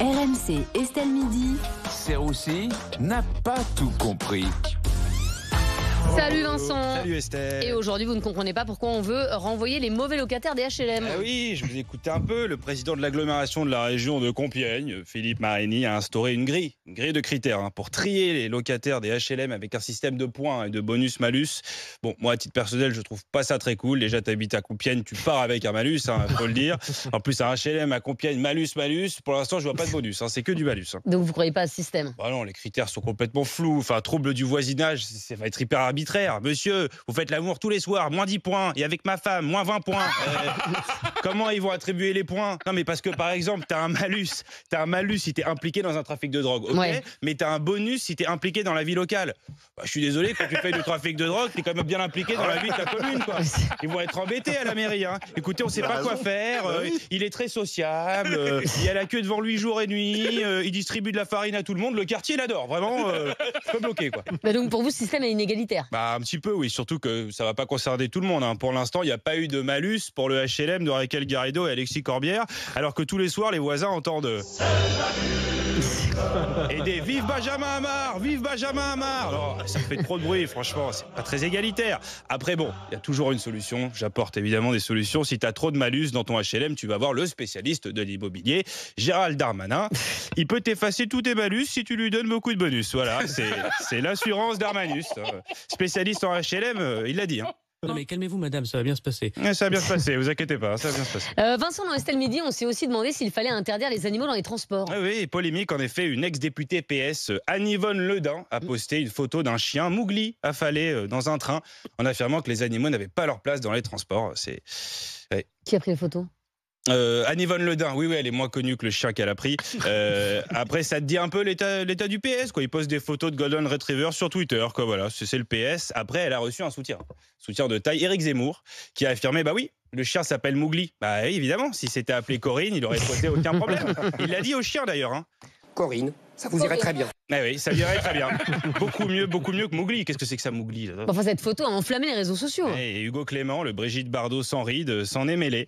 RMC Estelle Midi. Serroussi n'a pas tout compris. Salut Vincent. Salut Estelle. Et aujourd'hui, vous ne comprenez pas pourquoi on veut renvoyer les mauvais locataires des HLM. Ah oui, je vous ai écouté un peu. Le président de l'agglomération de la région de Compiègne, Philippe Marini, a instauré une grille de critères pour trier les locataires des HLM avec un système de points et de bonus-malus. Bon, moi, à titre personnel, je trouve pas ça très cool. Déjà, tu habites à Compiègne, tu pars avec un malus, faut le dire. En plus, un HLM à Compiègne, malus. Pour l'instant, je vois pas de bonus, c'est que du malus. Donc vous croyez pas à ce système? Bah non, les critères sont complètement flous. Enfin, trouble du voisinage, ça va être hyper arbitraire. Monsieur, vous faites l'amour tous les soirs, moins 10 points. Et avec ma femme, moins 20 points. Comment ils vont attribuer les points? Non, mais parce que par exemple, t'as un malus si t'es impliqué dans un trafic de drogue. Ok, ouais. Mais t'as un bonus si t'es impliqué dans la vie locale. Bah, je suis désolé, quand tu fais du trafic de drogue, t'es quand même bien impliqué dans la vie de ta commune, quoi. Ils vont être embêtés à la mairie. Écoutez, on sait pas quoi faire. Il est très sociable. Il y a la queue devant lui jour et nuit. Il distribue de la farine à tout le monde. Le quartier l'adore. Vraiment, je peux bloquer, quoi. Bah donc pour vous, ce système est inégalitaire? Bah, un petit peu, oui. Surtout que ça va pas concerner tout le monde. Pour l'instant, il n'y a pas eu de malus pour le HLM de Raquel Garrido et Alexis Corbière, alors que tous les soirs, les voisins entendent et des vive Benjamin Amar, vive Benjamin Amar. Alors, ça fait trop de bruit, franchement, c'est pas très égalitaire. Après, bon, il y a toujours une solution. J'apporte évidemment des solutions. Si tu as trop de malus dans ton HLM, tu vas voir le spécialiste de l'immobilier, Gérald Darmanin. Il peut t'effacer tous tes malus si tu lui donnes beaucoup de bonus. Voilà, c'est l'assurance Darmanus. Spécialiste en HLM, il l'a dit. Non mais calmez-vous madame, ça va bien se passer. Ça va bien se passer, vous inquiétez pas, ça va bien se passer. Vincent, dans Estelle Midi, on s'est aussi demandé s'il fallait interdire les animaux dans les transports. Oui, polémique en effet, une ex-députée PS, Anne-Yvonne Ledin, a posté une photo d'un chien Mowgli affalé dans un train, en affirmant que les animaux n'avaient pas leur place dans les transports. Qui a pris la photo? Anne-Yvonne Ledin, oui, elle est moins connue que le chien qu'elle a pris. Après, ça te dit un peu l'état du PS, quoi. Il poste des photos de Golden Retriever sur Twitter, quoi. Voilà, c'est le PS. Après, elle a reçu un soutien de taille, Éric Zemmour, qui a affirmé, bah oui, le chien s'appelle Mowgli. Bah oui, évidemment, si c'était appelé Corinne, il aurait posé aucun problème. Il l'a dit au chien d'ailleurs. Corinne, ça vous irait très bien. Ah oui, ça irait très bien. Beaucoup mieux que Mowgli. Qu'est-ce que c'est que ça, Mowgli là? Enfin, cette photo a enflammé les réseaux sociaux. Et Hugo Clément, le Brigitte Bardot sans ride, s'en est mêlé.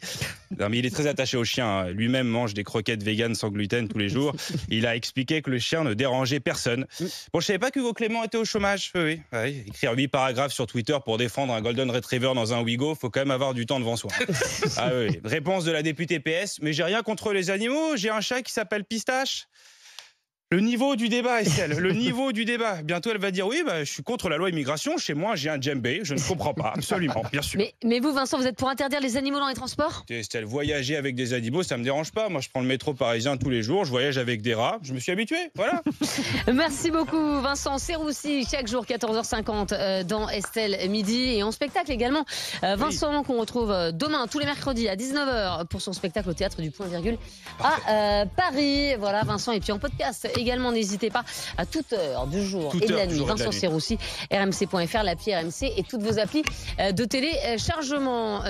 Non, mais il est très attaché au chien. Lui-même mange des croquettes véganes sans gluten tous les jours. Il a expliqué que le chien ne dérangeait personne. Bon, je savais pas qu'Hugo Clément était au chômage. Oui. Écrire 8 paragraphes sur Twitter pour défendre un Golden Retriever dans un Ouigo, faut quand même avoir du temps devant soi. Ah oui. Réponse de la députée PS. Mais j'ai rien contre les animaux. J'ai un chat qui s'appelle Pistache. Le niveau du débat, Estelle, le niveau du débat. Bientôt, elle va dire oui, je suis contre la loi immigration. Chez moi, j'ai un djembé. Je ne comprends pas, absolument, bien sûr. Mais vous, Vincent, vous êtes pour interdire les animaux dans les transports? Estelle, voyager avec des animaux, ça me dérange pas. Moi, je prends le métro parisien tous les jours. Je voyage avec des rats. Je me suis habitué, voilà. Merci beaucoup, Vincent Serroussi, chaque jour 14h50 dans Estelle Midi et en spectacle également. Vincent, qu'on retrouve demain, tous les mercredis à 19h pour son spectacle au Théâtre du Point Virgule à Paris. Voilà, Vincent, et puis en podcast également, n'hésitez pas à toute heure du jour et de la nuit. Vincent Serroussi, rmc.fr, l'appli RMC et toutes vos applis de téléchargement.